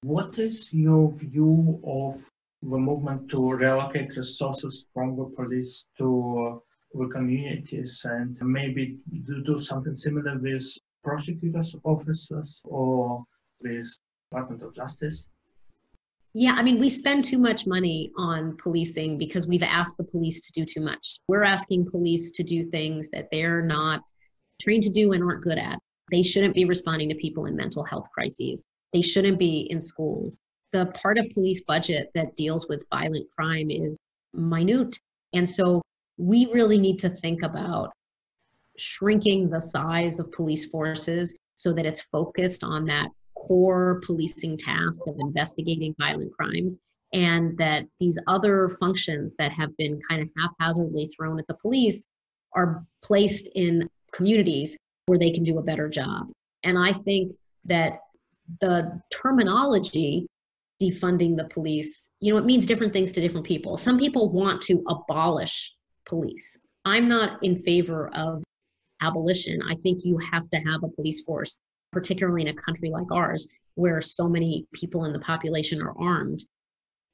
What is your view of the movement to reallocate resources from the police to the communities and maybe do something similar with prosecutors' officers or with Department of Justice? Yeah, I mean, we spend too much money on policing because we've asked the police to do too much. We're asking police to do things that they're not trained to do and aren't good at. They shouldn't be responding to people in mental health crises. They shouldn't be in schools. The part of police budget that deals with violent crime is minute. And so we really need to think about shrinking the size of police forces so that it's focused on that core policing task of investigating violent crimes, and that these other functions that have been kind of haphazardly thrown at the police are placed in communities where they can do a better job. And I think that the terminology defunding the police, it means different things to different people. Some people want to abolish police. I'm not in favor of abolition. I think you have to have a police force, particularly in a country like ours, where so many people in the population are armed.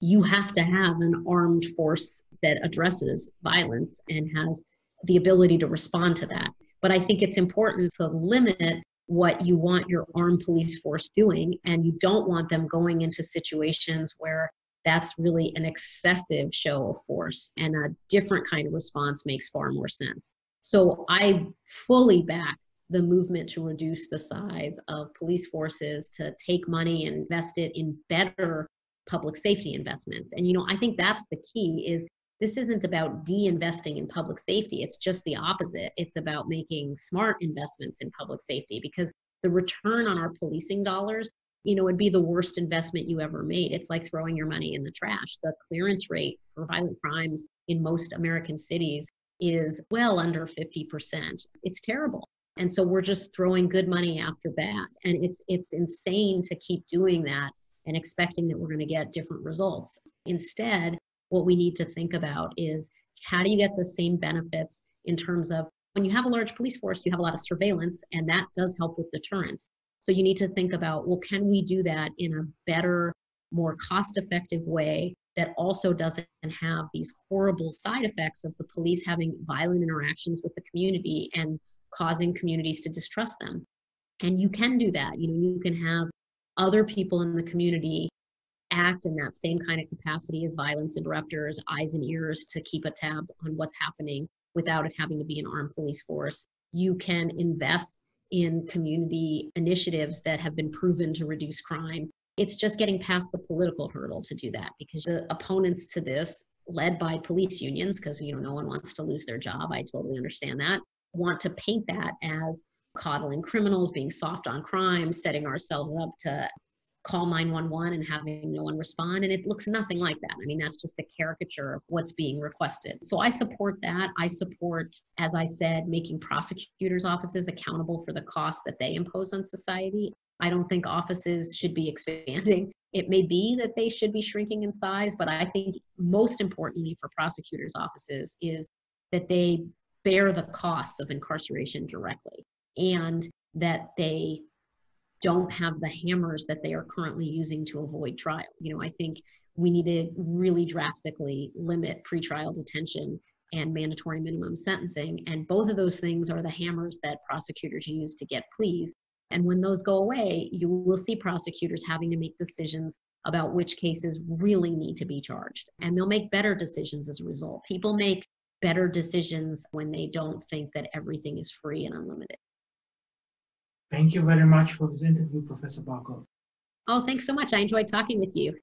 You have to have an armed force that addresses violence and has the ability to respond to that. But I think it's important to limit what you want your armed police force doing, and you don't want them going into situations where that's really an excessive show of force, and a different kind of response makes far more sense. So I fully back the movement to reduce the size of police forces, to take money and invest it in better public safety investments. And, I think that's the key. Is this isn't about de-investing in public safety. It's just the opposite. It's about making smart investments in public safety, because the return on our policing dollars, would be the worst investment you ever made. It's like throwing your money in the trash. The clearance rate for violent crimes in most American cities is well under 50%. It's terrible. And so we're just throwing good money after bad. And it's insane to keep doing that and expecting that we're going to get different results. Instead, what we need to think about is, how do you get the same benefits in terms of, when you have a large police force, you have a lot of surveillance, and that does help with deterrence. So you need to think about, well, can we do that in a better, more cost-effective way that also doesn't have these horrible side effects of the police having violent interactions with the community and causing communities to distrust them? And you can do that. You can have other people in the community act in that same kind of capacity as violence interrupters, eyes and ears to keep a tab on what's happening without it having to be an armed police force. You can invest in community initiatives that have been proven to reduce crime. It's just getting past the political hurdle to do that, because the opponents to this, led by police unions, because no one wants to lose their job, I totally understand that, want to paint that as coddling criminals, being soft on crime, setting ourselves up to call 911 and having no one respond. And it looks nothing like that. I mean, that's just a caricature of what's being requested. So I support that. I support, as I said, making prosecutors' offices accountable for the costs that they impose on society. I don't think offices should be expanding. It may be that they should be shrinking in size, but I think most importantly for prosecutors' offices is that they bear the costs of incarceration directly, and that they don't have the hammers that they are currently using to avoid trial. I think we need to really drastically limit pretrial detention and mandatory minimum sentencing. And both of those things are the hammers that prosecutors use to get pleas. And when those go away, you will see prosecutors having to make decisions about which cases really need to be charged. And they'll make better decisions as a result. People make better decisions when they don't think that everything is free and unlimited. Thank you very much for this interview, Professor Barkow. Oh, thanks so much. I enjoyed talking with you.